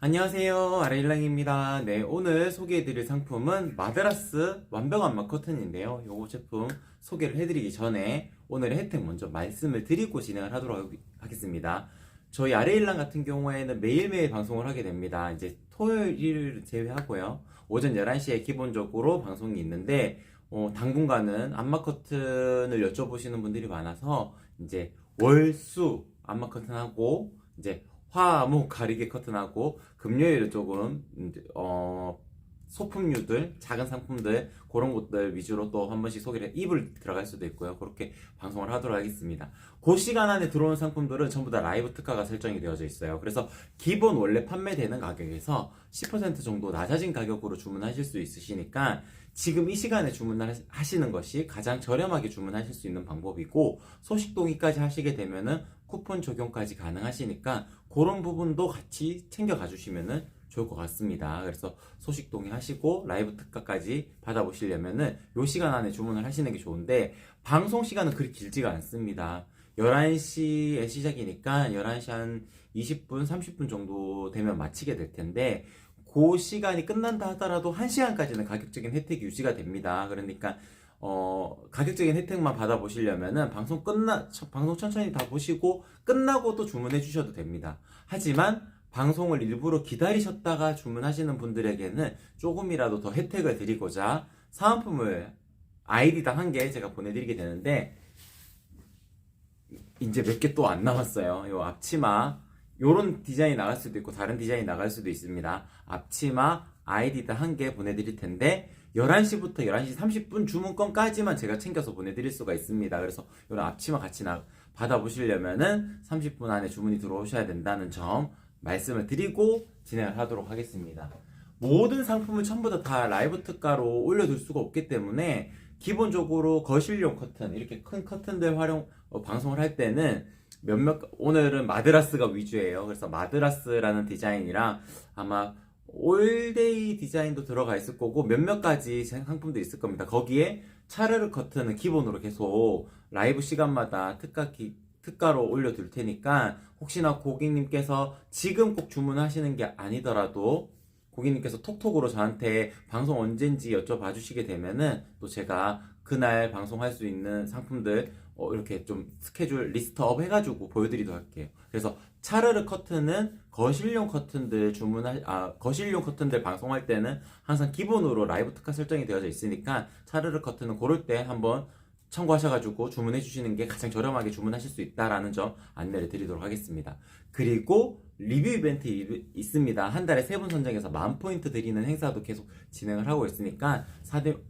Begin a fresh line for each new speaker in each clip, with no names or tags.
안녕하세요, 아라일랑입니다. 네, 오늘 소개해드릴 상품은 마드라스 완벽 안마 커튼인데요. 요거 제품 소개를 해드리기 전에 오늘의 혜택 먼저 말씀을 드리고 진행을 하도록 하겠습니다. 저희 아라일랑 같은 경우에는 매일매일 방송을 하게 됩니다. 이제 토요일을 제외하고요. 오전 11시에 기본적으로 방송이 있는데, 당분간은 안마 커튼을 여쭤보시는 분들이 많아서 이제 월수 안마 커튼하고 이제 화, 목 가리개 커튼하고 금요일에 조금 소품류들, 작은 상품들 그런 것들 위주로 또 한 번씩 소개를 입을 들어갈 수도 있고요. 그렇게 방송을 하도록 하겠습니다. 그 시간 안에 들어온 상품들은 전부 다 라이브 특가가 설정이 되어져 있어요. 그래서 기본 원래 판매되는 가격에서 10% 정도 낮아진 가격으로 주문하실 수 있으시니까 지금 이 시간에 주문하시는 것이 가장 저렴하게 주문하실 수 있는 방법이고, 소식동의까지 하시게 되면은 쿠폰 적용까지 가능하시니까 그런 부분도 같이 챙겨 가주시면은 좋을 것 같습니다. 그래서 소식동의 하시고 라이브 특가까지 받아보시려면은 요 시간 안에 주문을 하시는 게 좋은데, 방송 시간은 그리 길지가 않습니다. 11시에 시작이니까 11시 한 20분, 30분 정도 되면 마치게 될 텐데, 그 시간이 끝난다 하더라도 1시간까지는 가격적인 혜택이 유지가 됩니다. 그러니까 가격적인 혜택만 받아보시려면은 방송 천천히 다 보시고 끝나고도 주문해 주셔도 됩니다. 하지만 방송을 일부러 기다리셨다가 주문하시는 분들에게는 조금이라도 더 혜택을 드리고자 사은품을 아이디당 한 개 제가 보내드리게 되는데, 이제 몇 개 또 안 남았어요. 요 앞치마 요런 디자인이 나갈 수도 있고 다른 디자인이 나갈 수도 있습니다. 앞치마 아이디당 한 개 보내드릴 텐데 11시부터 11시 30분 주문권까지만 제가 챙겨서 보내드릴 수가 있습니다. 그래서 이런 앞치마 같이 받아보시려면은 30분 안에 주문이 들어오셔야 된다는 점 말씀을 드리고 진행을 하도록 하겠습니다. 모든 상품을 전부 다 라이브 특가로 올려둘 수가 없기 때문에 기본적으로 거실용 커튼, 이렇게 큰 커튼들 방송을 할 때는 오늘은 마드라스가 위주예요. 그래서 마드라스라는 디자인이랑 아마 올데이 디자인도 들어가 있을 거고 몇몇 가지 상품들이 있을 겁니다. 거기에 차르르 커튼은 기본으로 계속 라이브 시간마다 특가로 올려둘 테니까, 혹시나 고객님께서 지금 꼭 주문하시는 게 아니더라도 고객님께서 톡톡으로 저한테 방송 언젠지 여쭤봐 주시게 되면은 또 제가 그날 방송할 수 있는 상품들 이렇게 좀 스케줄 리스트업 해가지고 보여드리도록 할게요. 그래서 차르르 커튼은 거실용 커튼들 거실용 커튼들 방송할 때는 항상 기본으로 라이브 특가 설정이 되어져 있으니까 차르르 커튼은 고를 때 한번 참고하셔가지고 주문해 주시는 게 가장 저렴하게 주문하실 수 있다라는 점 안내를 드리도록 하겠습니다. 그리고 리뷰 이벤트 있습니다. 한 달에 3분 선정해서 10,000포인트 드리는 행사도 계속 진행을 하고 있으니까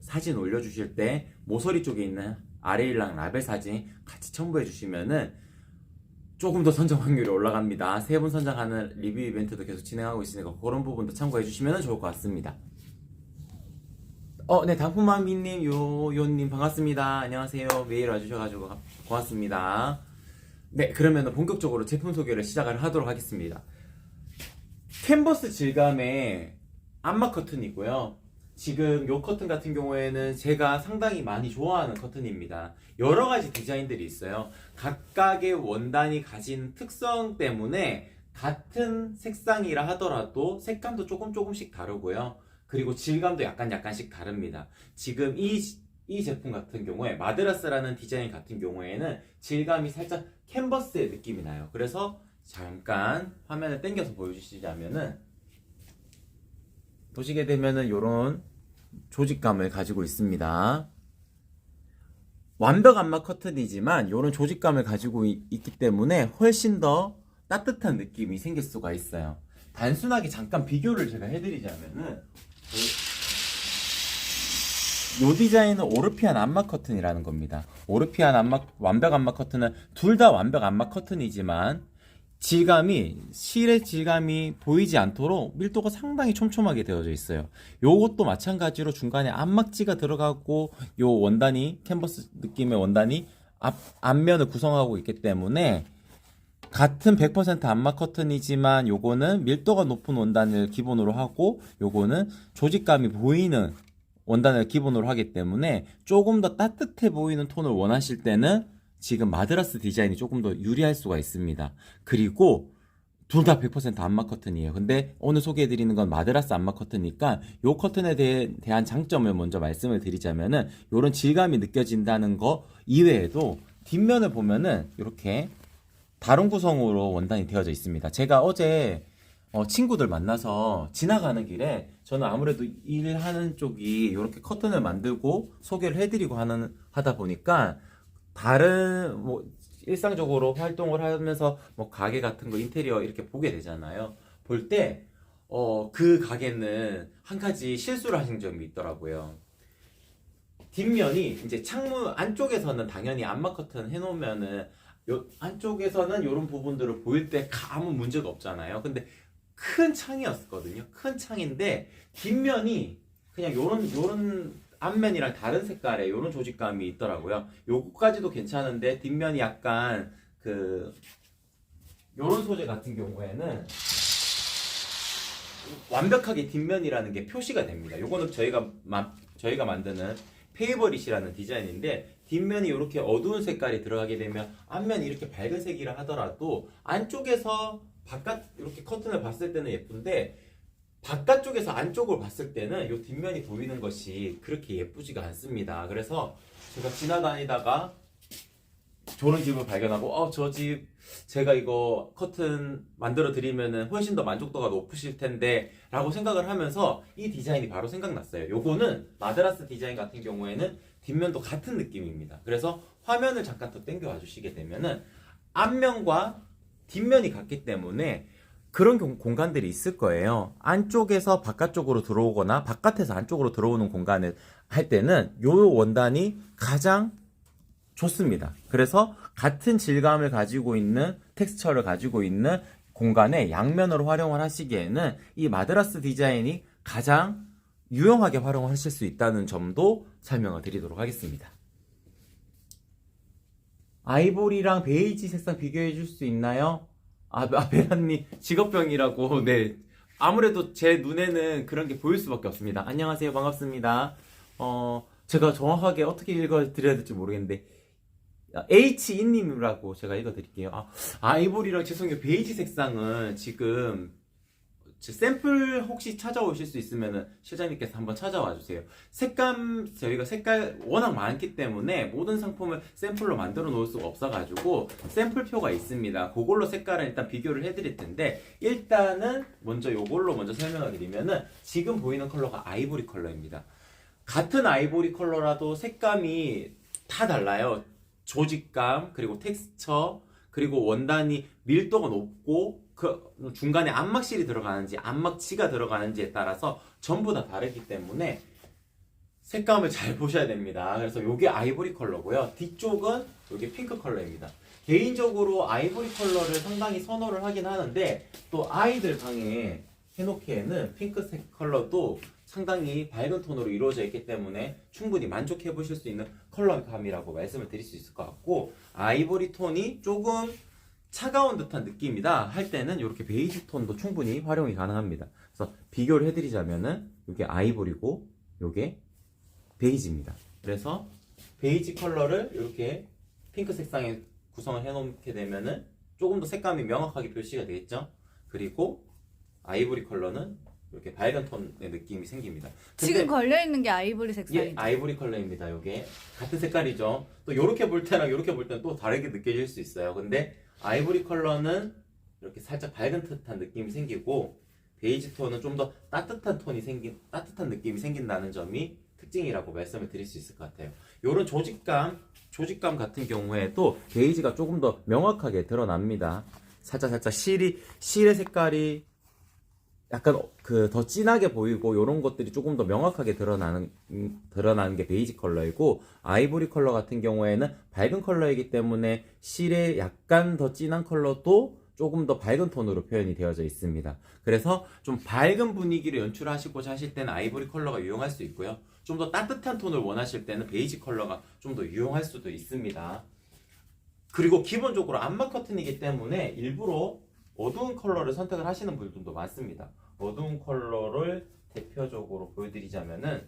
사진 올려주실 때 모서리 쪽에 있는 아레일랑 라벨 사진 같이 첨부해 주시면은 조금 더 선정 확률이 올라갑니다. 3분 선정하는 리뷰 이벤트도 계속 진행하고 있으니까 그런 부분도 참고해 주시면 좋을 것 같습니다. 네, 단품마미님, 요님 반갑습니다. 안녕하세요. 메일 와주셔가지고 고맙습니다. 네, 그러면 본격적으로 제품 소개를 시작을 하도록 하겠습니다. 캔버스 질감의 안마 커튼이고요. 지금 요 커튼 같은 경우에는 제가 상당히 많이 좋아하는 커튼입니다. 여러 가지 디자인들이 있어요. 각각의 원단이 가진 특성 때문에 같은 색상이라 하더라도 색감도 조금씩 다르고요. 그리고 질감도 약간씩 다릅니다. 지금 이 제품 같은 경우에 마드라스라는 디자인 같은 경우에는 질감이 살짝 캔버스의 느낌이 나요. 그래서 잠깐 화면을 당겨서 보여주시자면은 보시게 되면은 이런 조직감을 가지고 있습니다. 완벽 안마 커튼이지만 이런 조직감을 가지고 있기 때문에 훨씬 더 따뜻한 느낌이 생길 수가 있어요. 단순하게 잠깐 비교를 제가 해드리자면은 이 디자인은 오르피안 안마 커튼이라는 겁니다. 오르피안 완벽 안마 커튼은 둘 다 완벽 안마 커튼이지만 실의 질감이 보이지 않도록 밀도가 상당히 촘촘하게 되어져 있어요. 요것도 마찬가지로 중간에 안막지가 들어가고 요 원단이 캔버스 느낌의 원단이 앞면을 구성하고 있기 때문에 같은 100% 안마 커튼이지만 요거는 밀도가 높은 원단을 기본으로 하고 요거는 조직감이 보이는 원단을 기본으로 하기 때문에 조금 더 따뜻해 보이는 톤을 원하실 때는 지금 마드라스 디자인이 조금 더 유리할 수가 있습니다. 그리고 둘 다 100% 암막 커튼이에요. 근데 오늘 소개해드리는 건 마드라스 암막 커튼이니까 요 커튼에 대한 장점을 먼저 말씀을 드리자면은 요런 질감이 느껴진다는 거 이외에도 뒷면을 보면은 이렇게 다른 구성으로 원단이 되어져 있습니다. 제가 어제 친구들 만나서 지나가는 길에 저는 아무래도 일하는 쪽이 이렇게 커튼을 만들고 소개를 해드리고 하다 보니까 다른 뭐 일상적으로 활동을 하면서 뭐 가게 같은 거 인테리어 이렇게 보게 되잖아요. 볼 때 그 가게는 한 가지 실수를 하신 점이 있더라고요. 뒷면이 이제 창문 안쪽에서는 당연히 암막 커튼 해놓으면은 요 안쪽에서는 이런 부분들을 보일 때 아무 문제가 없잖아요. 근데 큰 창이었거든요. 큰 창인데 뒷면이 그냥 요런 앞면이랑 다른 색깔의 요런 조직감이 있더라고요. 요거까지도 괜찮은데 뒷면이 약간 그 요런 소재 같은 경우에는 완벽하게 뒷면이라는 게 표시가 됩니다. 요거는 저희가 만드는 페이버릿이라는 디자인인데 뒷면이 이렇게 어두운 색깔이 들어가게 되면 앞면이 이렇게 밝은 색이라 하더라도 안쪽에서 바깥 이렇게 커튼을 봤을 때는 예쁜데 바깥쪽에서 안쪽을 봤을 때는 이 뒷면이 보이는 것이 그렇게 예쁘지가 않습니다. 그래서 제가 지나다니다가 저런 집을 발견하고 저 집 제가 이거 커튼 만들어 드리면은 훨씬 더 만족도가 높으실 텐데 라고 생각을 하면서 이 디자인이 바로 생각났어요. 요거는 마드라스 디자인 같은 경우에는 뒷면도 같은 느낌입니다. 그래서 화면을 잠깐 더 당겨 와 주시게 되면은 앞면과 뒷면이 같기 때문에 그런 공간들이 있을 거예요. 안쪽에서 바깥쪽으로 들어오거나 바깥에서 안쪽으로 들어오는 공간을 할 때는 요 원단이 가장 좋습니다. 그래서 같은 질감을 가지고 있는 텍스처를 가지고 있는 공간에 양면으로 활용을 하시기에는 이 마드라스 디자인이 가장 유용하게 활용하실 수 있다는 점도 설명을 드리도록 하겠습니다. 아이보리랑 베이지 색상 비교해 줄 수 있나요? 베란님 직업병이라고. 네, 아무래도 제 눈에는 그런 게 보일 수밖에 없습니다. 안녕하세요, 반갑습니다. 제가 정확하게 어떻게 읽어드려야 될지 모르겠는데 H2님이라고 제가 읽어드릴게요. 아이보리랑 죄송해요. 베이지 색상은 지금 샘플 혹시 찾아오실 수 있으면 실장님께서 한번 찾아와 주세요. 저희가 색깔 워낙 많기 때문에 모든 상품을 샘플로 만들어 놓을 수가 없어가지고 샘플표가 있습니다. 그걸로 색깔을 일단 비교를 해드릴 텐데 일단은 먼저 요걸로 먼저 설명을 드리면은 지금 보이는 컬러가 아이보리 컬러입니다. 같은 아이보리 컬러라도 색감이 다 달라요. 조직감, 그리고 텍스처, 그리고 원단이 밀도가 높고 그 중간에 암막실이 들어가는지 암막지가 들어가는지에 따라서 전부 다 다르기 때문에 색감을 잘 보셔야 됩니다. 그래서 요게 아이보리 컬러고요. 뒤쪽은 요게 핑크 컬러입니다. 개인적으로 아이보리 컬러를 상당히 선호를 하긴 하는데 또 아이들 방에 해놓기에는 핑크색 컬러도 상당히 밝은 톤으로 이루어져 있기 때문에 충분히 만족해 보실 수 있는 컬러감이라고 말씀을 드릴 수 있을 것 같고, 아이보리 톤이 조금 차가운 듯한 느낌이다 할 때는 이렇게 베이지 톤도 충분히 활용이 가능합니다. 그래서 비교를 해드리자면은 이게 아이보리고 이게 베이지입니다. 그래서 베이지 컬러를 이렇게 핑크 색상에 구성을 해놓게 되면은 조금 더 색감이 명확하게 표시가 되겠죠. 그리고 아이보리 컬러는 이렇게 밝은 톤의 느낌이 생깁니다.
지금 걸려있는 게 아이보리 색상이죠?
예, 아이보리 컬러입니다. 이게 같은 색깔이죠. 또 이렇게 볼 때랑 이렇게 볼 때는 또 다르게 느껴질 수 있어요. 근데 아이보리 컬러는 이렇게 살짝 밝은 듯한 느낌이 생기고 베이지 톤은 좀 더 따뜻한 느낌이 생긴다는 점이 특징이라고 말씀을 드릴 수 있을 것 같아요. 이런 조직감 같은 경우에도 베이지가 조금 더 명확하게 드러납니다. 살짝 실의 색깔이 약간 더 진하게 보이고 이런 것들이 조금 더 명확하게 드러나는 게 베이지 컬러이고, 아이보리 컬러 같은 경우에는 밝은 컬러이기 때문에 실의 약간 더 진한 컬러도 조금 더 밝은 톤으로 표현이 되어져 있습니다. 그래서 좀 밝은 분위기를 연출하시고자 하실 때는 아이보리 컬러가 유용할 수 있고요. 좀 더 따뜻한 톤을 원하실 때는 베이지 컬러가 좀 더 유용할 수도 있습니다. 그리고 기본적으로 암막 커튼이기 때문에 일부러 어두운 컬러를 선택을 하시는 분들도 많습니다. 어두운 컬러를 대표적으로 보여드리자면은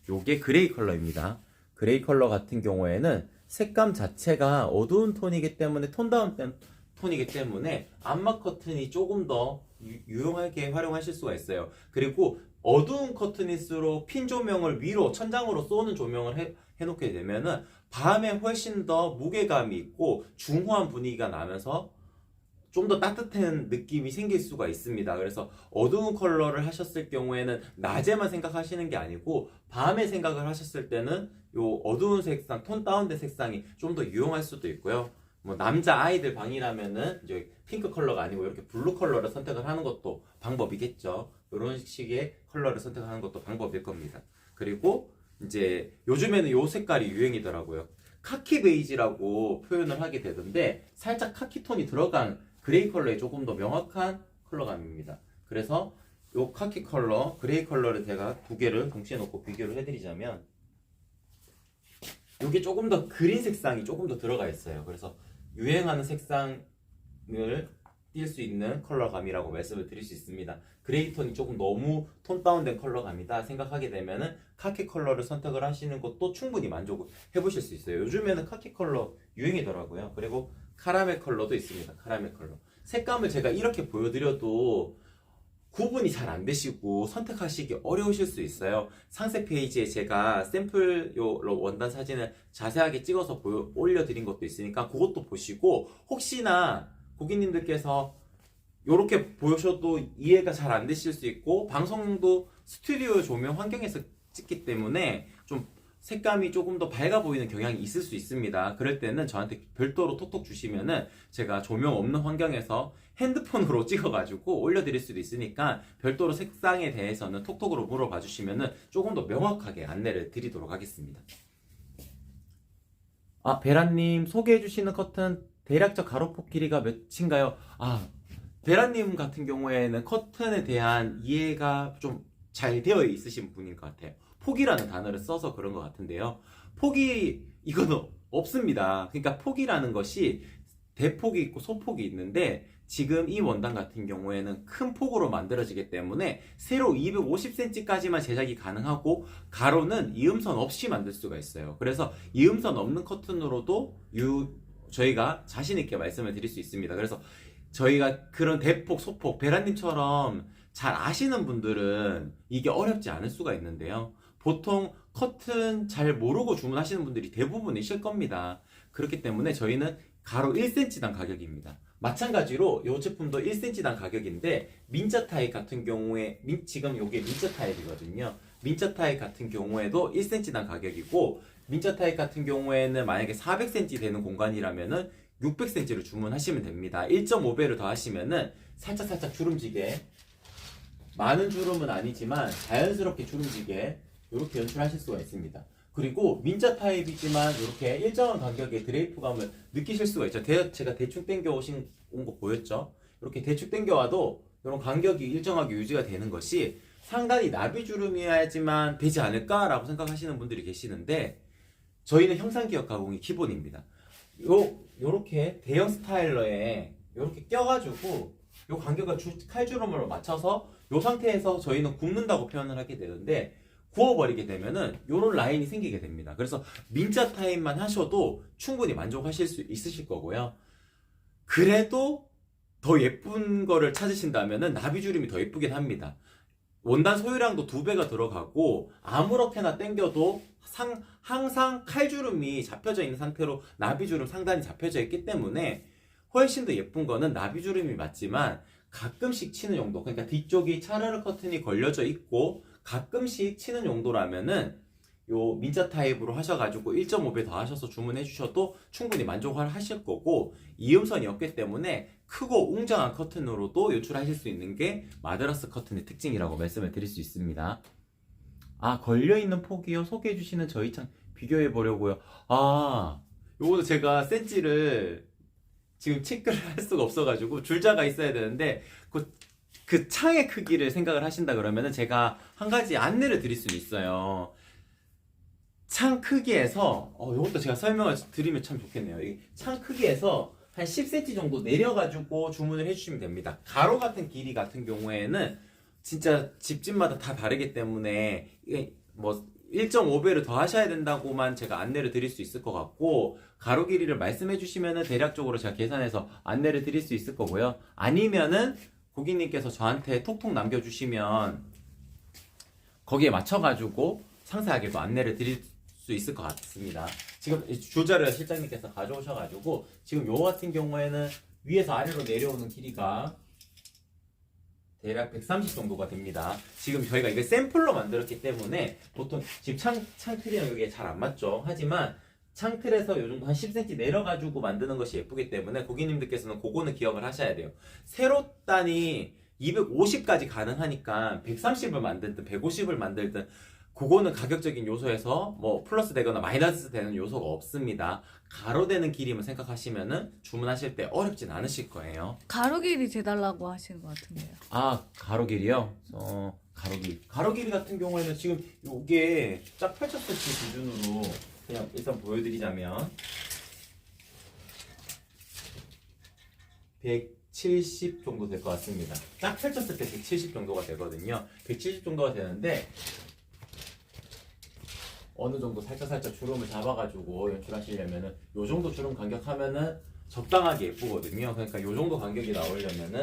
요게 그레이 컬러입니다. 그레이 컬러 같은 경우에는 색감 자체가 어두운 톤이기 때문에 톤 톤이기 때문에 암막 커튼이 조금 더 유용하게 활용하실 수가 있어요. 그리고 어두운 커튼일수록 핀 조명을 위로 천장으로 쏘는 조명을 해놓게 되면은 밤에 훨씬 더 무게감이 있고 중후한 분위기가 나면서 좀 더 따뜻한 느낌이 생길 수가 있습니다. 그래서 어두운 컬러를 하셨을 경우에는 낮에만 생각하시는 게 아니고 밤에 생각을 하셨을 때는 요 어두운 색상, 톤 다운된 색상이 좀 더 유용할 수도 있고요. 뭐 남자 아이들 방이라면은 이제 핑크 컬러가 아니고 이렇게 블루 컬러를 선택을 하는 것도 방법이겠죠. 이런 식의 컬러를 선택하는 것도 방법일 겁니다. 그리고 이제 요즘에는 요 색깔이 유행이더라고요. 카키 베이지라고 표현을 하게 되던데 살짝 카키 톤이 들어간 그레이 컬러의 조금 더 명확한 컬러감입니다. 그래서 요 카키 컬러, 그레이 컬러를 제가 두 개를 동시에 놓고 비교를 해드리자면 이게 조금 더 그린 색상이 조금 더 들어가 있어요. 그래서 유행하는 색상을 띌 수 있는 컬러감이라고 말씀을 드릴 수 있습니다. 그레이 톤이 조금 너무 톤 다운된 컬러감이다 생각하게 되면은 카키 컬러를 선택을 하시는 것도 충분히 만족을 해보실 수 있어요. 요즘에는 카키 컬러 유행이더라고요. 그리고 카라멜 컬러도 있습니다. 카라멜 컬러. 색감을 제가 이렇게 보여드려도 구분이 잘 안 되시고 선택하시기 어려우실 수 있어요. 상세 페이지에 제가 샘플 원단 사진을 자세하게 찍어서 올려드린 것도 있으니까 그것도 보시고 혹시나 고객님들께서 이렇게 보셔도 이해가 잘 안 되실 수 있고 방송도 스튜디오 조명 환경에서 찍기 때문에 좀 색감이 조금 더 밝아 보이는 경향이 있을 수 있습니다. 그럴 때는 저한테 별도로 톡톡 주시면은 제가 조명 없는 환경에서 핸드폰으로 찍어가지고 올려드릴 수도 있으니까 별도로 색상에 대해서는 톡톡으로 물어봐 주시면은 조금 더 명확하게 안내를 드리도록 하겠습니다. 아, 베라님 소개해 주시는 커튼 대략적 가로폭 길이가 몇인가요? 아, 베라님 같은 경우에는 커튼에 대한 이해가 좀 잘 되어 있으신 분인 것 같아요. 폭이라는 단어를 써서 그런 것 같은데요. 폭이 이거는 없습니다. 그러니까 폭이라는 것이 대폭이 있고 소폭이 있는데 지금 이 원단 같은 경우에는 큰 폭으로 만들어지기 때문에 세로 250cm까지만 제작이 가능하고 가로는 이음선 없이 만들 수가 있어요. 그래서 이음선 없는 커튼으로도 저희가 자신 있게 말씀을 드릴 수 있습니다. 그래서 저희가 그런 대폭, 소폭, 베라님처럼 잘 아시는 분들은 이게 어렵지 않을 수가 있는데요. 보통 커튼 잘 모르고 주문하시는 분들이 대부분이실 겁니다. 그렇기 때문에 저희는 가로 1cm당 가격입니다. 마찬가지로 이 제품도 1cm당 가격인데 민자 타입 같은 경우에 지금 이게 민자 타입이거든요. 민자 타입 같은 경우에도 1cm당 가격이고 민자 타입 같은 경우에는 만약에 400cm 되는 공간이라면은 600cm를 주문하시면 됩니다. 1.5배를 더 하시면은 살짝 주름지게 많은 주름은 아니지만 자연스럽게 주름지게 이렇게 연출하실 수가 있습니다. 그리고 민자 타입이지만 이렇게 일정한 간격의 드레이프감을 느끼실 수가 있죠. 제가 대충 당겨 온 거 보였죠? 이렇게 대충 당겨와도 이런 간격이 일정하게 유지가 되는 것이 상당히 나비주름이어야지만 되지 않을까라고 생각하시는 분들이 계시는데 저희는 형상기억 가공이 기본입니다. 요렇게 대형 스타일러에 이렇게 껴가지고 요 간격을 칼주름으로 맞춰서 이 상태에서 저희는 굽는다고 표현을 하게 되는데 구워버리게 되면은 요런 라인이 생기게 됩니다. 그래서 민자 타입만 하셔도 충분히 만족하실 수 있으실 거고요. 그래도 더 예쁜 거를 찾으신다면은 나비주름이 더 예쁘긴 합니다. 원단 소유량도 2배가 들어가고 아무렇게나 당겨도 항상 칼주름이 잡혀져 있는 상태로 나비주름 상단이 잡혀져 있기 때문에 훨씬 더 예쁜 거는 나비주름이 맞지만 가끔씩 치는 용도, 그러니까 뒤쪽이 차르르 커튼이 걸려져 있고 가끔씩 치는 용도라면은 요 민자 타입으로 하셔가지고 1.5배 더 하셔서 주문해 주셔도 충분히 만족을 하실 거고 이음선이 없기 때문에 크고 웅장한 커튼으로도 연출하실 수 있는 게 마드라스 커튼의 특징이라고 말씀을 드릴 수 있습니다. 아, 걸려있는 폭이요? 소개해 주시는 저희 창 비교해 보려고요. 아, 요거는 제가 센치를 지금 체크를 할 수가 없어가지고 줄자가 있어야 되는데 그 창의 크기를 생각을 하신다 그러면은 제가 한 가지 안내를 드릴 수 있어요. 창 크기에서 이것도 제가 설명을 드리면 참 좋겠네요. 이 창 크기에서 한 10cm 정도 내려가지고 주문을 해주시면 됩니다. 가로 같은 길이 같은 경우에는 진짜 집집마다 다 다르기 때문에 이게 뭐 1.5배를 더 하셔야 된다고만 제가 안내를 드릴 수 있을 것 같고, 가로 길이를 말씀해 주시면은 대략적으로 제가 계산해서 안내를 드릴 수 있을 거고요. 아니면은 고객님께서 저한테 톡톡 남겨주시면 거기에 맞춰가지고 상세하게도 안내를 드릴 수 있을 것 같습니다. 지금 주자를 실장님께서 가져오셔가지고 지금 요 같은 경우에는 위에서 아래로 내려오는 길이가 대략 130 정도가 됩니다. 지금 저희가 이거 샘플로 만들었기 때문에 보통 지금 창틀이랑 이게 잘 안 맞죠. 하지만 창틀에서 요 정도 한 10cm 내려가지고 만드는 것이 예쁘기 때문에 고객님들께서는 그거는 기억을 하셔야 돼요. 세로단이 250까지 가능하니까 130을 만들든 150을 만들든 그거는 가격적인 요소에서 뭐 플러스 되거나 마이너스 되는 요소가 없습니다. 가로되는 길이만 생각하시면은 주문하실 때 어렵진 않으실 거예요.
가로 길이 재달라고 하시는 것 같은데요.
아, 가로 길이요? 가로 길이. 가로 길이 같은 경우에는 지금 요게 쫙 펼쳤을 때 기준으로 그냥 일단 보여드리자면 170 정도 될 것 같습니다. 딱 펼쳤을 때 170 정도가 되거든요. 170 정도가 되는데 어느 정도 살짝 주름을 잡아가지고 연출하시려면은 요 정도 주름 간격 하면은 적당하게 예쁘거든요. 그러니까 요 정도 간격이 나오려면은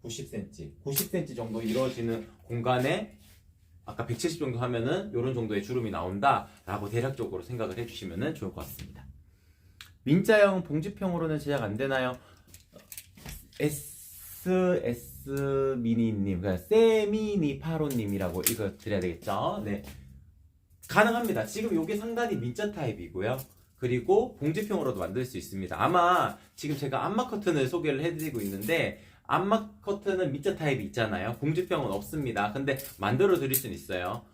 90cm 정도 이루어지는 공간에 아까 170 정도 하면은 요런 정도의 주름이 나온다라고 대략적으로 생각을 해주시면은 좋을 것 같습니다. 민자형 봉지평으로는 제작 안 되나요? SS 미니님, 그러니까 세미니 파로님이라고 읽어드려야 되겠죠? 네, 가능합니다. 지금 요게 상단이 민자 타입이고요. 그리고 봉지평으로도 만들 수 있습니다. 아마 지금 제가 암막 커튼을 소개를 해드리고 있는데 암막 커튼은 민자 타입이 있잖아요. 봉지평은 없습니다. 근데 만들어 드릴 수는 있어요.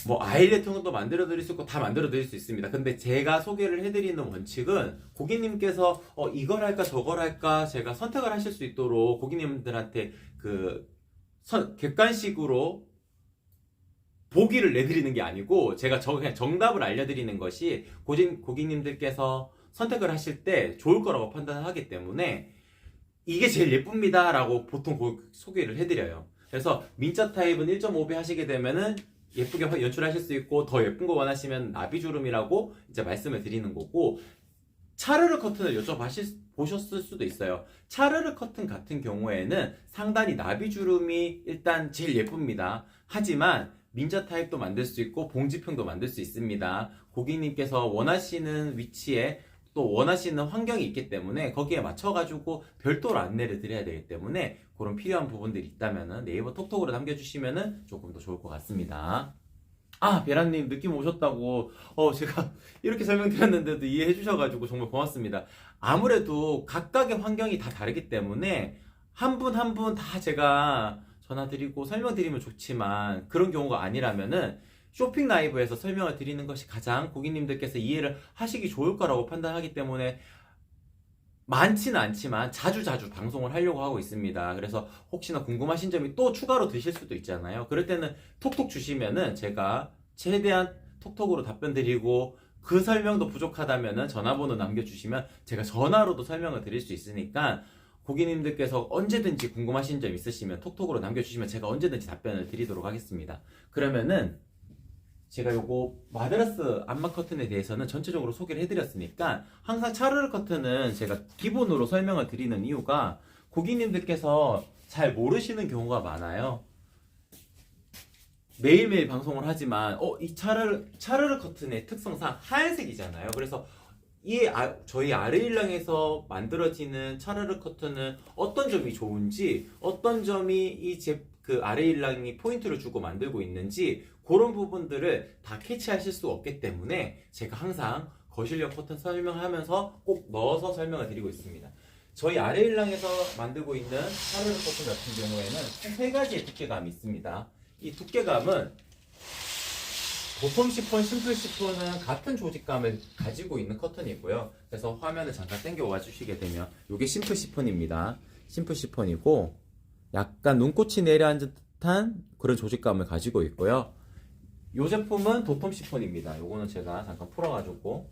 뭐 아일렛 통도 만들어 드릴 수 있고 다 만들어 드릴 수 있습니다. 근데 제가 소개를 해드리는 원칙은 고객님께서 이걸 할까 저걸 할까 제가 선택을 하실 수 있도록 고객님들한테 객관식으로 보기를 내드리는 게 아니고 제가 그냥 정답을 알려드리는 것이 고객님들께서 선택을 하실 때 좋을 거라고 판단을 하기 때문에 이게 제일 예쁩니다 라고 보통 소개를 해드려요. 그래서 민자 타입은 1.5배 하시게 되면은 예쁘게 연출하실 수 있고 더 예쁜 거 원하시면 나비주름이라고 이제 말씀을 드리는 거고, 차르르 커튼을 보셨을 수도 있어요. 차르르 커튼 같은 경우에는 상단이 나비주름이 일단 제일 예쁩니다. 하지만 민자 타입도 만들 수 있고 봉지평도 만들 수 있습니다. 고객님께서 원하시는 위치에 또 원하시는 환경이 있기 때문에 거기에 맞춰가지고 별도로 안내를 드려야 되기 때문에 그런 필요한 부분들이 있다면 네이버 톡톡으로 남겨주시면 조금 더 좋을 것 같습니다. 아, 베란님 느낌 오셨다고 제가 이렇게 설명드렸는데도 이해해 주셔가지고 정말 고맙습니다. 아무래도 각각의 환경이 다 다르기 때문에 한 분 한 분 다 제가 전화드리고 설명드리면 좋지만 그런 경우가 아니라면은 쇼핑 라이브에서 설명을 드리는 것이 가장 고객님들께서 이해를 하시기 좋을 거라고 판단하기 때문에 많지는 않지만 자주 방송을 하려고 하고 있습니다. 그래서 혹시나 궁금하신 점이 또 추가로 드실 수도 있잖아요. 그럴 때는 톡톡 주시면은 제가 최대한 톡톡으로 답변 드리고, 그 설명도 부족하다면은 전화번호 남겨주시면 제가 전화로도 설명을 드릴 수 있으니까 고객님들께서 언제든지 궁금하신 점 있으시면 톡톡으로 남겨주시면 제가 언제든지 답변을 드리도록 하겠습니다. 그러면은 제가 요거 마드라스 암막 커튼에 대해서는 전체적으로 소개를 해드렸으니까 항상 차르르 커튼은 제가 기본으로 설명을 드리는 이유가 고객님들께서 잘 모르시는 경우가 많아요. 매일매일 방송을 하지만 이 차르르 커튼의 특성상 하얀색이잖아요. 그래서 저희 아르일랑에서 만들어지는 차르르 커튼은 어떤 점이 좋은지, 어떤 점이 아르일랑이 포인트를 주고 만들고 있는지 그런 부분들을 다 캐치하실 수 없기 때문에 제가 항상 거실용 커튼 설명하면서 꼭 넣어서 설명을 드리고 있습니다. 저희 아르일랑에서 만들고 있는 차르르 커튼 같은 경우에는 총 3가지의 두께감이 있습니다. 이 두께감은 보통 시폰, 심플 시폰은 같은 조직감을 가지고 있는 커튼이고요. 그래서 화면을 잠깐 당겨 와 주시게 되면 이게 심플 시폰입니다. 심플 시폰이고 약간 눈꽃이 내려앉은 듯한 그런 조직감을 가지고 있고요. 이 제품은 도톰 시폰입니다. 요거는 제가 잠깐 풀어가지고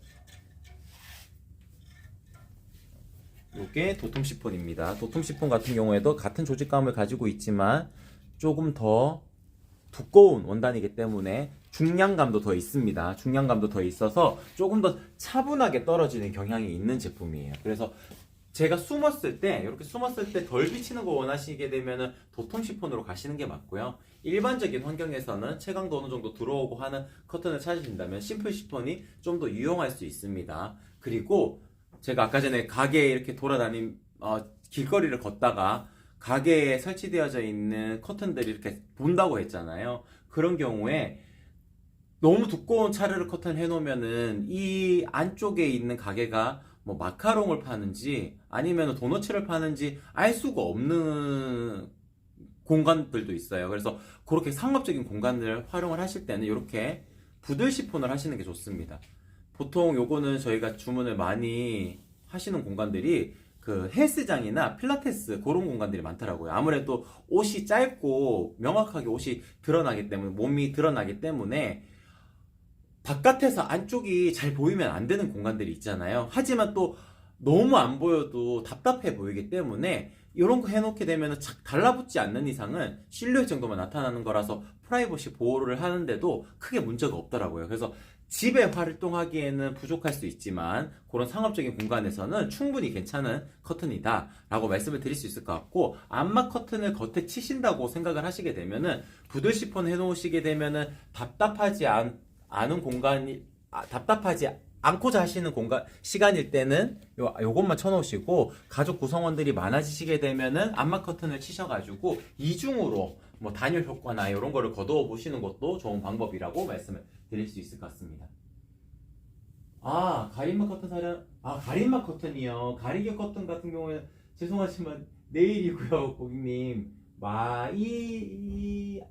요게 도톰 시폰입니다. 도톰 시폰 같은 경우에도 같은 조직감을 가지고 있지만 조금 더 두꺼운 원단이기 때문에 중량감도 더 있습니다. 중량감도 더 있어서 조금 더 차분하게 떨어지는 경향이 있는 제품이에요. 그래서 제가 이렇게 숨었을 때 덜 비치는 거 원하시게 되면은 도톰 시폰으로 가시는 게 맞고요. 일반적인 환경에서는 채광도 어느 정도 들어오고 하는 커튼을 찾으신다면 심플 시폰이 좀 더 유용할 수 있습니다. 그리고 제가 아까 전에 가게에 이렇게 길거리를 걷다가 가게에 설치되어져 있는 커튼들이 이렇게 본다고 했잖아요. 그런 경우에 너무 두꺼운 차르르 커튼 해놓으면은 이 안쪽에 있는 가게가 뭐 마카롱을 파는지 아니면 도너츠를 파는지 알 수가 없는 공간들도 있어요. 그래서 그렇게 상업적인 공간을 활용을 하실 때는 이렇게 부들 시폰을 하시는 게 좋습니다. 보통 요거는 저희가 주문을 많이 하시는 공간들이 그 헬스장이나 필라테스 그런 공간들이 많더라고요. 아무래도 옷이 짧고 명확하게 옷이 드러나기 때문에 몸이 드러나기 때문에 바깥에서 안쪽이 잘 보이면 안 되는 공간들이 있잖아요. 하지만 또 너무 안 보여도 답답해 보이기 때문에 이런 거 해놓게 되면 달라붙지 않는 이상은 실루엣 정도만 나타나는 거라서 프라이버시 보호를 하는데도 크게 문제가 없더라고요. 그래서 집에 활동하기에는 부족할 수 있지만 그런 상업적인 공간에서는 충분히 괜찮은 커튼이다 라고 말씀을 드릴 수 있을 것 같고, 암막 커튼을 겉에 치신다고 생각을 하시게 되면은 부들 시폰 해놓으시게 되면은 답답하지 않고자 하시는 시간일 때는 요것만 쳐놓으시고, 가족 구성원들이 많아지시게 되면은 암막 커튼을 치셔가지고 이중으로 뭐 단열 효과나 이런 거를 거두어 보시는 것도 좋은 방법이라고 말씀을 드릴 수 있을 것 같습니다. 가림막 커튼 가림막 커튼이요. 가리개 커튼 같은 경우에는 죄송하지만 내일이고요, 고객님. 마이아라야라고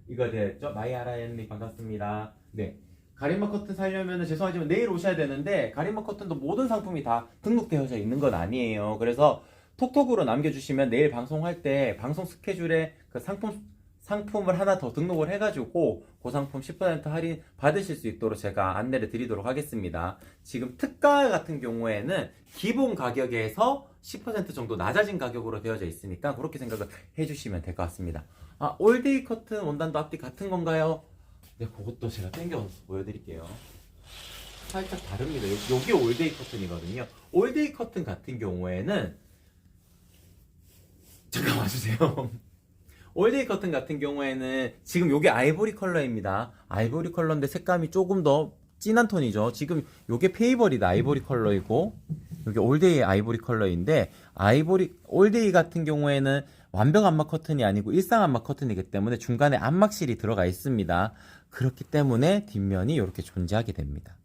이거 됐죠? 마이아라야님 반갑습니다. 네. 가림막 커튼 사려면 죄송하지만 내일 오셔야 되는데, 가림막 커튼도 모든 상품이 다 등록되어져 있는 건 아니에요. 그래서 톡톡으로 남겨주시면 내일 방송할 때 방송 스케줄에 그 상품을 하나 더 등록을 해가지고 그 상품 10% 할인 받으실 수 있도록 제가 안내를 드리도록 하겠습니다. 지금 특가 같은 경우에는 기본 가격에서 10% 정도 낮아진 가격으로 되어져 있으니까 그렇게 생각을 해주시면 될 것 같습니다. 올데이 커튼 원단도 앞뒤 같은 건가요? 네, 그것도 제가 땡겨서 보여드릴게요. 살짝 다릅니다. 여기 올데이 커튼이거든요. 올데이 커튼 같은 경우에는 잠깐 와주세요. 올데이 커튼 같은 경우에는 지금 요게 아이보리 컬러입니다. 아이보리 컬러인데 색감이 조금 더 진한 톤이죠. 지금 요게 페이버리드 아이보리 컬러이고, 요게 올데이 아이보리 컬러인데, 올데이 같은 경우에는 완벽 암막 커튼이 아니고 일상 암막 커튼이기 때문에 중간에 암막실이 들어가 있습니다. 그렇기 때문에 뒷면이 이렇게 존재하게 됩니다.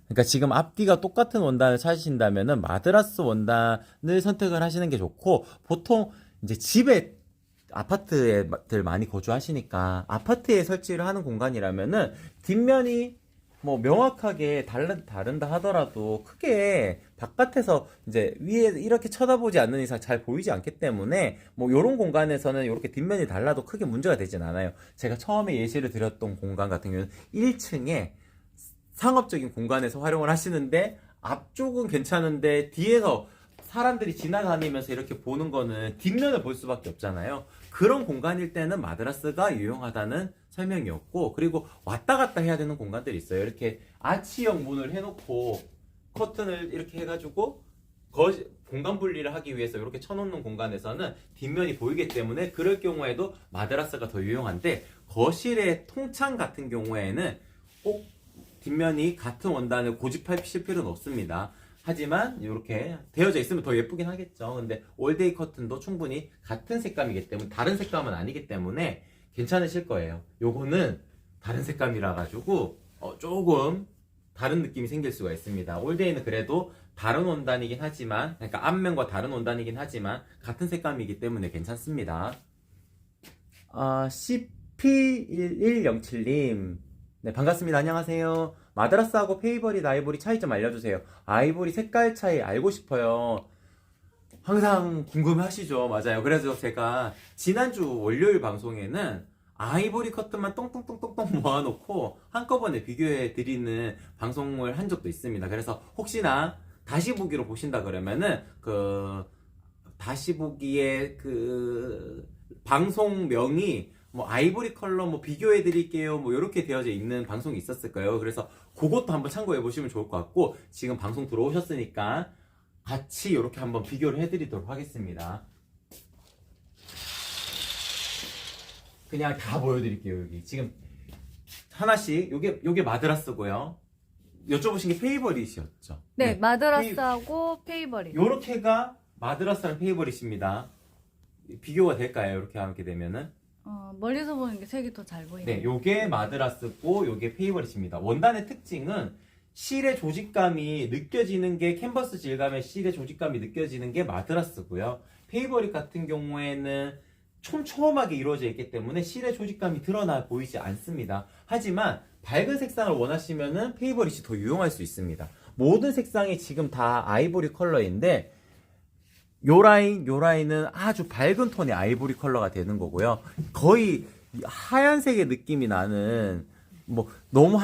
그러니까 지금 앞뒤가 똑같은 원단을 찾으신다면은 마드라스 원단을 선택을 하시는 게 좋고, 보통 이제 집에 아파트들 많이 거주하시니까 아파트에 설치를 하는 공간이라면은 뒷면이 뭐 명확하게 다른다 하더라도 크게 바깥에서 이제 위에 이렇게 쳐다보지 않는 이상 잘 보이지 않기 때문에 뭐 요런 공간에서는 이렇게 뒷면이 달라도 크게 문제가 되진 않아요. 제가 처음에 예시를 드렸던 공간 같은 경우는 1층에 상업적인 공간에서 활용을 하시는데 앞쪽은 괜찮은데 뒤에서 사람들이 지나다니면서 이렇게 보는 거는 뒷면을 볼 수밖에 없잖아요. 그런 공간일 때는 마드라스가 유용하다는 설명이었고, 그리고 왔다 갔다 해야 되는 공간들이 있어요. 이렇게 아치형 문을 해놓고 커튼을 이렇게 해가지고 공간 분리를 하기 위해서 이렇게 쳐놓는 공간에서는 뒷면이 보이기 때문에 그럴 경우에도 마드라스가 더 유용한데, 거실의 통창 같은 경우에는 꼭 뒷면이 같은 원단을 고집하실 필요는 없습니다. 하지만 이렇게 되어져 있으면 더 예쁘긴 하겠죠. 근데 올데이 커튼도 충분히 같은 색감이기 때문에, 다른 색감은 아니기 때문에 괜찮으실 거예요. 요거는 다른 색감이라 가지고 조금 다른 느낌이 생길 수가 있습니다. 올데이는 그래도 다른 원단이긴 하지만, 그러니까 앞면과 다른 원단이긴 하지만 같은 색감이기 때문에 괜찮습니다. CP1107님, 네, 반갑습니다. 안녕하세요. 마드라스하고 페이버리 아이보리 차이점 알려주세요. 아이보리 색깔 차이 알고 싶어요. 항상 궁금하시죠? 맞아요. 그래서 제가 지난주 월요일 방송에는 아이보리 커튼만 똥똥똥똥똥 모아놓고 한꺼번에 비교해 드리는 방송을 한 적도 있습니다. 그래서 혹시나 다시 보기로 보신다 그러면은 다시 보기에 방송명이 뭐 아이보리 컬러 뭐 비교해 드릴게요 뭐 이렇게 되어져 있는 방송이 있었을 거예요. 그래서 그것도 한번 참고해 보시면 좋을 것 같고, 지금 방송 들어오셨으니까 같이 이렇게 한번 비교를 해 드리도록 하겠습니다. 그냥 다 보여드릴게요. 여기 지금 하나씩, 요게 마드라스고요. 여쭤보신 게 페이버릿이었죠.
네, 마드라스하고 페이버릿.
요렇게가 마드라스랑 페이버릿입니다. 비교가 될까요? 이렇게 하게 되면은.
멀리서 보는 게 색이 더 잘 보이네요.
네, 요게 마드라스고 요게 페이버릿입니다. 원단의 특징은 실의 조직감이 느껴지는 게, 캔버스 질감의 실의 조직감이 느껴지는 게 마드라스고요. 페이버릿 같은 경우에는 촘촘하게 이루어져 있기 때문에 실의 조직감이 드러나 보이지 않습니다. 하지만 밝은 색상을 원하시면은 페이버릿이 더 유용할 수 있습니다. 모든 색상이 지금 다 아이보리 컬러인데, 요 라인은 아주 밝은 톤의 아이보리 컬러가 되는 거고요. 거의 하얀색의 느낌이 나는, 뭐 너무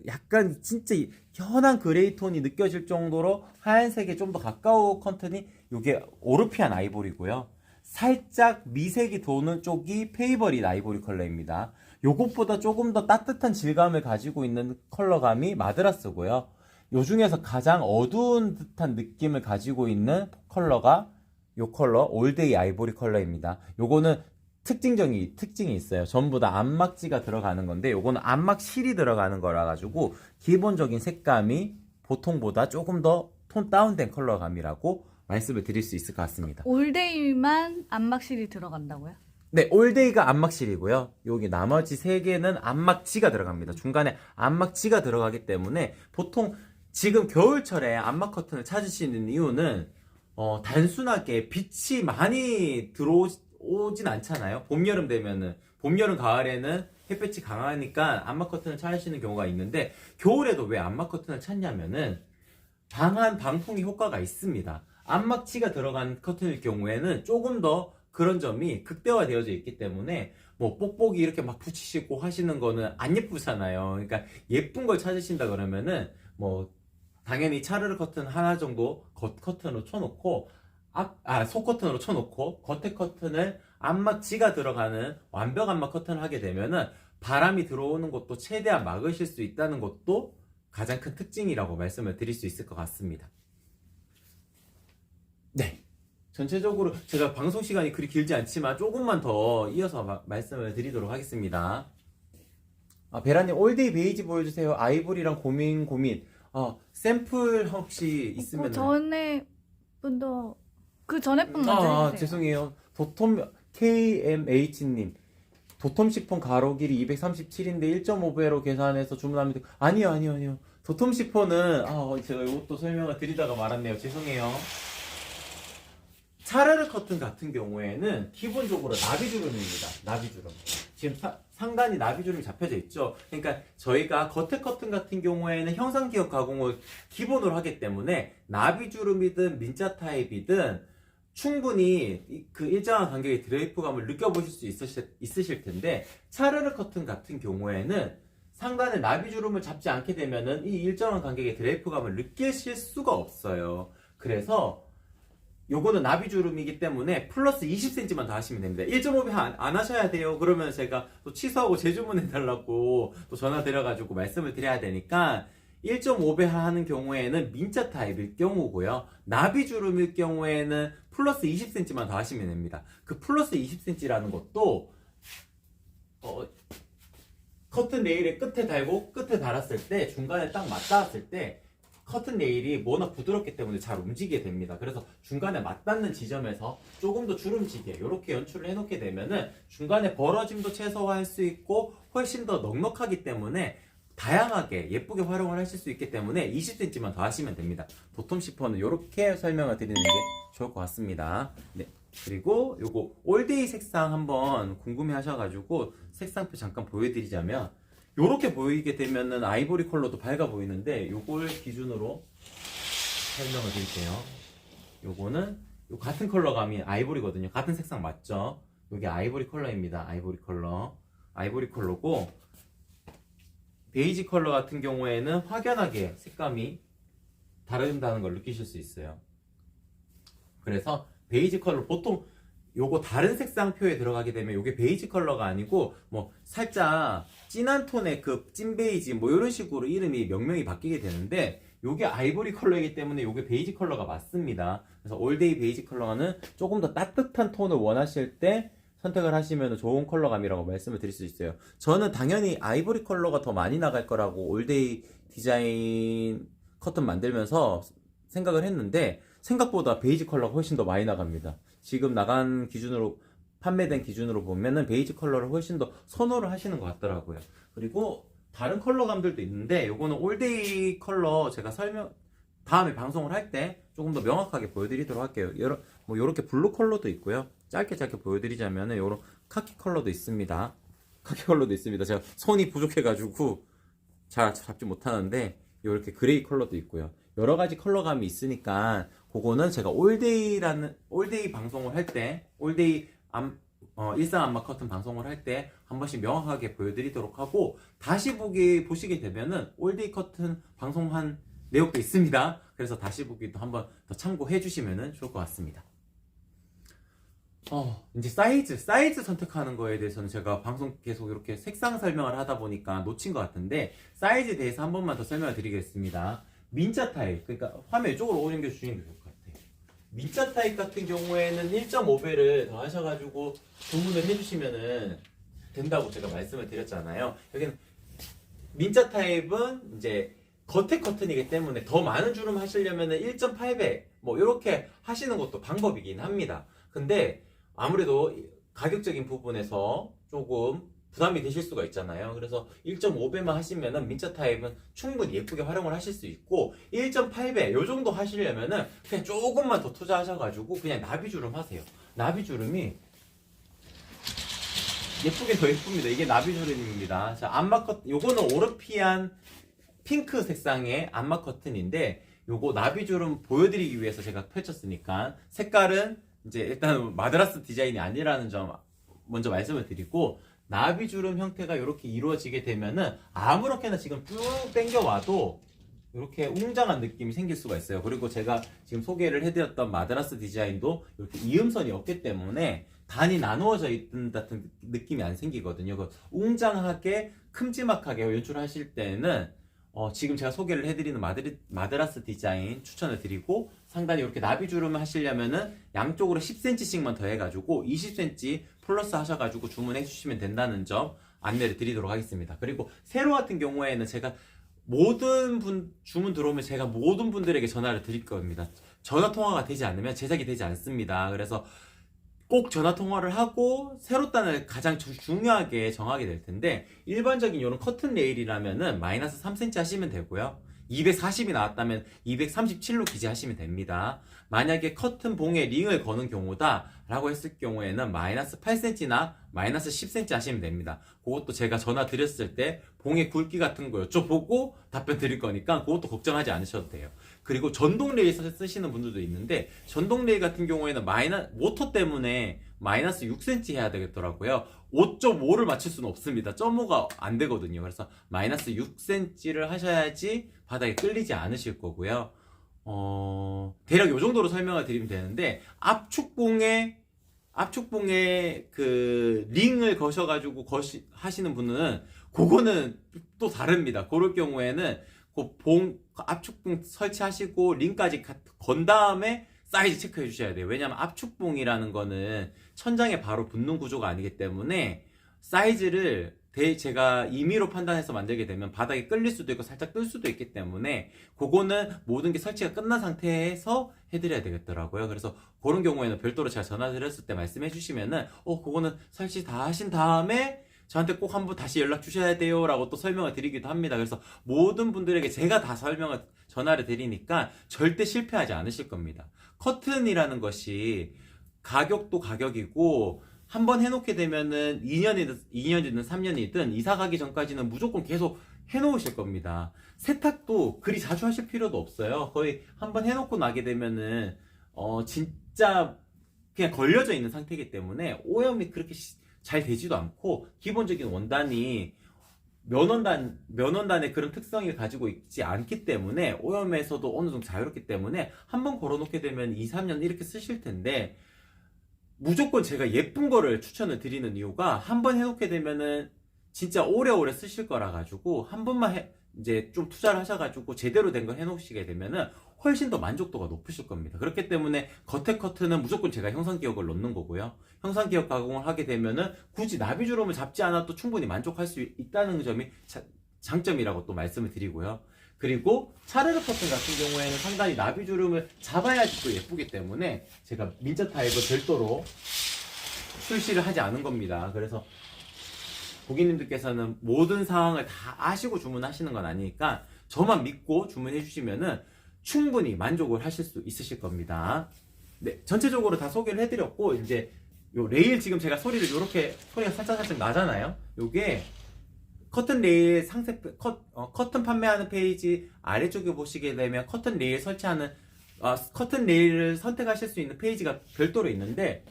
약간 진짜 현한 그레이 톤이 느껴질 정도로 하얀색에 좀 더 가까운 컨텐이 요게 오르피안 아이보리고요. 살짝 미색이 도는 쪽이 페이버릿 아이보리 컬러입니다. 요것보다 조금 더 따뜻한 질감을 가지고 있는 컬러감이 마드라스고요. 요 중에서 가장 어두운 듯한 느낌을 가지고 있는 컬러가 요 컬러 올데이 아이보리 컬러입니다. 요거는 특징이 있어요. 전부 다 안막지가 들어가는 건데, 요거는 안막실이 들어가는 거라 가지고 기본적인 색감이 보통보다 조금 더 톤 다운된 컬러감이라고 말씀을 드릴 수 있을 것 같습니다.
올데이만 안막실이 들어간다고요?
네, 올데이가 안막실이고요. 여기 나머지 세 개는 안막지가 들어갑니다. 중간에 안막지가 들어가기 때문에 보통 지금 겨울철에 안막 커튼을 찾으시는 이유는 단순하게 빛이 많이 들어오진 않잖아요. 봄, 여름 되면은, 봄, 여름, 가을에는 햇빛이 강하니까 안막 커튼을 찾으시는 경우가 있는데, 겨울에도 왜 안막 커튼을 찾냐면은 방한 방풍이 효과가 있습니다. 안막치가 들어간 커튼일 경우에는 조금 더 그런 점이 극대화되어져 있기 때문에, 뭐 뽁뽁이 이렇게 막 붙이시고 하시는 거는 안 예쁘잖아요. 그러니까 예쁜 걸 찾으신다 그러면은 뭐 당연히 차르르 커튼 하나 정도 겉 커튼으로 쳐놓고, 속 커튼으로 쳐놓고 겉에 커튼을 안막지가 들어가는 완벽 안막 커튼을 하게 되면은 바람이 들어오는 것도 최대한 막으실 수 있다는 것도 가장 큰 특징이라고 말씀을 드릴 수 있을 것 같습니다. 네, 전체적으로 제가 방송 시간이 그리 길지 않지만 조금만 더 이어서 말씀을 드리도록 하겠습니다. 베라님, 올데이 베이지 보여주세요. 아이보리랑 고민. 샘플 혹시 있으면.
전에 분도 그 전에 분 먼저 해주세요.
죄송해요. 도톰 KMH님, 도톰 시폰 가로 길이 237인데 1.5배로 계산해서 주문하면 돼. 아니요. 도톰 시폰은 제가 이것도 설명을 드리다가 말았네요. 죄송해요. 차르르 커튼 같은 경우에는 기본적으로 나비주름입니다. 나비주름. 지금 상단이 나비주름이 잡혀져 있죠. 그러니까 저희가 겉에 커튼 같은 경우에는 형상기억 가공을 기본으로 하기 때문에 나비주름이든 민자 타입이든 충분히 그 일정한 간격의 드레이프감을 느껴보실 수 있으실 텐데, 차르르 커튼 같은 경우에는 상단에 나비주름을 잡지 않게 되면은 이 일정한 간격의 드레이프감을 느끼실 수가 없어요. 그래서 요거는 나비주름이기 때문에 플러스 20cm만 더 하시면 됩니다. 1.5배 안 하셔야 돼요. 그러면 제가 또 취소하고 재주문해달라고 또 전화 드려가지고 말씀을 드려야 되니까, 1.5배 하는 경우에는 민자 타입일 경우고요. 나비주름일 경우에는 플러스 20cm만 더 하시면 됩니다. 그 플러스 20cm라는 것도 커튼 레일의 끝에 달고 끝에 달았을 때, 중간에 딱 맞닿았을 때 커튼 레일이 워낙 부드럽기 때문에 잘 움직이게 됩니다. 그래서 중간에 맞닿는 지점에서 조금 더 주름지게 이렇게 연출을 해놓게 되면은 중간에 벌어짐도 최소화할 수 있고 훨씬 더 넉넉하기 때문에 다양하게 예쁘게 활용을 하실 수 있기 때문에 20cm만 더 하시면 됩니다. 도톰 시폰은 이렇게 설명을 드리는 게 좋을 것 같습니다. 네. 그리고 요거 올데이 색상 한번 궁금해 하셔가지고 색상표 잠깐 보여드리자면, 요렇게 보이게 되면은 아이보리 컬러도 밝아 보이는데, 요걸 기준으로 설명을 드릴게요. 요거는 요 같은 컬러감이 아이보리거든요. 같은 색상 맞죠? 요게 아이보리 컬러입니다. 아이보리 컬러고, 베이지 컬러 같은 경우에는 확연하게 색감이 다른다는 걸 느끼실 수 있어요. 그래서 베이지 컬러, 보통 요거 다른 색상표에 들어가게 되면 요게 베이지 컬러가 아니고 뭐 살짝 진한 톤의 그 찐 베이지 뭐 이런 식으로 이름이 명명이 바뀌게 되는데 요게 아이보리 컬러이기 때문에 요게 베이지 컬러가 맞습니다. 그래서 올데이 베이지 컬러는 조금 더 따뜻한 톤을 원하실 때 선택을 하시면 좋은 컬러감이라고 말씀을 드릴 수 있어요. 저는 당연히 아이보리 컬러가 더 많이 나갈 거라고 올데이 디자인 커튼 만들면서 생각을 했는데 생각보다 베이지 컬러가 훨씬 더 많이 나갑니다. 지금 나간 기준으로 판매된 기준으로 보면은 베이지 컬러를 훨씬 더 선호를 하시는 것 같더라고요. 그리고 다른 컬러감들도 있는데 요거는 올데이 컬러 제가 다음에 방송을 할 때 조금 더 명확하게 보여드리도록 할게요. 뭐 요렇게 블루 컬러도 있고요. 짧게 보여드리자면은 요런 카키 컬러도 있습니다. 카키 컬러도 있습니다. 제가 손이 부족해가지고 잘 잡지 못하는데 요렇게 그레이 컬러도 있고요. 여러 가지 컬러감이 있으니까 그거는 제가 올데이 방송을 할 때 일상 안마 커튼 방송을 할 때 한 번씩 명확하게 보여드리도록 하고 다시 보시게 되면은 올데이 커튼 방송한 내용도 있습니다. 그래서 다시 보기도 한번 더 참고해 주시면 좋을 것 같습니다. 이제 사이즈 선택하는 거에 대해서는 제가 방송 계속 이렇게 색상 설명을 하다 보니까 놓친 것 같은데 사이즈에 대해서 한 번만 더 설명을 드리겠습니다. 민자 타입, 그러니까 화면 이쪽으로 옮겨 주시는 게 좋을 것 같아요. 민자 타입 같은 경우에는 1.5배를 더 하셔가지고 주문을 해주시면은 된다고 제가 말씀을 드렸잖아요. 여기는 민자 타입은 이제 겉에 커튼이기 때문에 더 많은 주름 하시려면은 1.8배 뭐 이렇게 하시는 것도 방법이긴 합니다. 근데 아무래도 가격적인 부분에서 조금 부담이 되실 수가 있잖아요. 그래서 1.5배만 하시면은 민자 타입은 충분히 예쁘게 활용을 하실 수 있고 1.8배 요 정도 하시려면은 그냥 조금만 더 투자하셔가지고 그냥 나비주름 하세요. 나비주름이 예쁘게 더 예쁩니다. 이게 나비주름입니다. 자, 안마 커튼 요거는 오르피안 핑크 색상의 안마 커튼인데 요거 나비주름 보여드리기 위해서 제가 펼쳤으니까 색깔은 이제 일단 마드라스 디자인이 아니라는 점 먼저 말씀을 드리고 나비주름 형태가 이렇게 이루어지게 되면은 아무렇게나 지금 쭉 당겨와도 이렇게 웅장한 느낌이 생길 수가 있어요. 그리고 제가 지금 소개를 해드렸던 마드라스 디자인도 이렇게 이음선이 없기 때문에 단이 나누어져 있는 같은 느낌이 안 생기거든요. 그 웅장하게 큼지막하게 연출하실 때는 지금 제가 소개를 해드리는 마드라스 디자인 추천을 드리고 상단에 이렇게 나비주름을 하시려면은 양쪽으로 10cm씩만 더 해가지고 20cm 플러스 하셔가지고 주문해 주시면 된다는 점 안내를 드리도록 하겠습니다. 그리고 세로 같은 경우에는 제가 주문 들어오면 제가 모든 분들에게 전화를 드릴 겁니다. 전화 통화가 되지 않으면 제작이 되지 않습니다. 그래서 꼭 전화 통화를 하고 세로단을 가장 중요하게 정하게 될 텐데 일반적인 이런 커튼 레일이라면은 마이너스 3cm 하시면 되고요. 240이 나왔다면 237로 기재하시면 됩니다. 만약에 커튼 봉에 링을 거는 경우다 라고 했을 경우에는 마이너스 8cm나 마이너스 10cm 하시면 됩니다. 그것도 제가 전화 드렸을 때 봉의 굵기 같은 거 여쭤보고 답변 드릴 거니까 그것도 걱정하지 않으셔도 돼요. 그리고 전동 레일 쓰시는 분들도 있는데 전동 레일 같은 경우에는 모터 때문에 마이너스 6cm 해야 되겠더라고요. 5.5를 맞출 수는 없습니다. 0.5가 안 되거든요. 그래서 마이너스 6cm를 하셔야지 바닥에 끌리지 않으실 거고요. 대략 요 정도로 설명을 드리면 되는데 압축봉에 그 링을 거셔가지고 하시는 분은 그거는 또 다릅니다. 그럴 경우에는 그 압축봉 설치하시고 링까지 건 다음에 사이즈 체크해 주셔야 돼요. 왜냐면 압축봉이라는 거는 천장에 바로 붙는 구조가 아니기 때문에 사이즈를 제가 임의로 판단해서 만들게 되면 바닥에 끌릴 수도 있고 살짝 뜰 수도 있기 때문에 그거는 모든 게 설치가 끝난 상태에서 해드려야 되겠더라고요. 그래서 그런 경우에는 별도로 제가 전화 드렸을 때 말씀해 주시면은 그거는 설치 다 하신 다음에 저한테 꼭 한번 다시 연락 주셔야 돼요 라고 또 설명을 드리기도 합니다. 그래서 모든 분들에게 제가 다 전화를 드리니까 절대 실패하지 않으실 겁니다. 커튼이라는 것이 가격도 가격이고 한번 해놓게 되면은 2년이든 3년이든 이사 가기 전까지는 무조건 계속 해놓으실 겁니다. 세탁도 그리 자주 하실 필요도 없어요. 거의 한번 해놓고 나게 되면은 진짜 그냥 걸려져 있는 상태이기 때문에 오염이 그렇게 잘 되지도 않고 기본적인 원단이 면원단의 그런 특성을 가지고 있지 않기 때문에 오염에서도 어느 정도 자유롭기 때문에 한번 걸어놓게 되면 2, 3년 이렇게 쓰실 텐데 무조건 제가 예쁜 거를 추천을 드리는 이유가 한 번 해놓게 되면은 진짜 오래오래 쓰실 거라 가지고 한 번만 이제 좀 투자를 하셔가지고 제대로 된 걸 해놓으시게 되면은 훨씬 더 만족도가 높으실 겁니다. 그렇기 때문에 겉에 커트는 무조건 제가 형상기억을 넣는 거고요. 형상기억 가공을 하게 되면은 굳이 나비주름을 잡지 않아도 충분히 만족할 수 있다는 점이 장점이라고 또 말씀을 드리고요. 그리고 차르르 커튼 같은 경우에는 상당히 나비주름을 잡아야지 또 예쁘기 때문에 제가 민자 타입을 별도로 출시를 하지 않은 겁니다. 그래서 고객님들께서는 모든 상황을 다 아시고 주문하시는 건 아니니까 저만 믿고 주문해 주시면은 충분히 만족을 하실 수 있으실 겁니다. 네, 전체적으로 다 소개를 해드렸고, 이제 요 레일 지금 제가 소리가 살짝 나잖아요. 요게 커튼 레일 커튼 판매하는 페이지 아래쪽에 보시게 되면 커튼 레일 설치하는 커튼 레일을 선택하실 수 있는 페이지가 별도로 있는데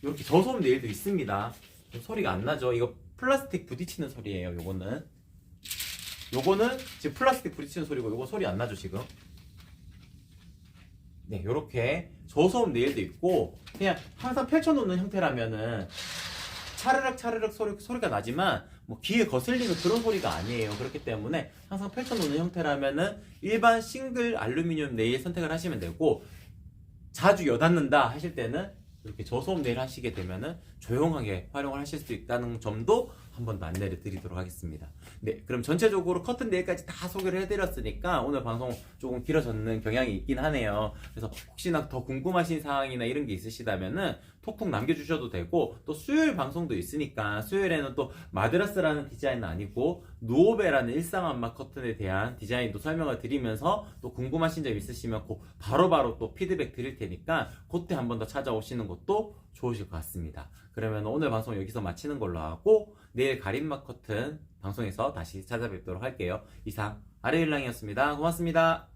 이렇게 저소음 레일도 있습니다. 소리가 안 나죠? 이거 플라스틱 부딪히는 소리예요. 요거는 지금 플라스틱 부딪히는 소리고 요거 소리 안 나죠 지금? 네, 요렇게 저소음 레일도 있고 그냥 항상 펼쳐놓는 형태라면은 차르륵 소리가 나지만 뭐 귀에 거슬리는 그런 소리가 아니에요. 그렇기 때문에 항상 펼쳐놓는 형태라면은 일반 싱글 알루미늄 레일 선택을 하시면 되고, 자주 여닫는다 하실 때는 이렇게 저소음 레일 하시게 되면은 조용하게 활용을 하실 수 있다는 점도 한 번 더 안내를 드리도록 하겠습니다. 네, 그럼 전체적으로 커튼 레일까지 다 소개를 해드렸으니까 오늘 방송 조금 길어졌는 경향이 있긴 하네요. 그래서 혹시나 더 궁금하신 사항이나 이런 게 있으시다면은 톡톡 남겨주셔도 되고, 또 수요일 방송도 있으니까 수요일에는 또 마드라스라는 디자인은 아니고 누오베라는 일상안마 커튼에 대한 디자인도 설명을 드리면서 또 궁금하신 점 있으시면 바로바로 또 피드백 드릴 테니까 그때 한 번 더 찾아오시는 것도 좋으실 것 같습니다. 그러면 오늘 방송 여기서 마치는 걸로 하고 내일 가림막 커튼 방송에서 다시 찾아뵙도록 할게요. 이상 아르일랑이었습니다. 고맙습니다.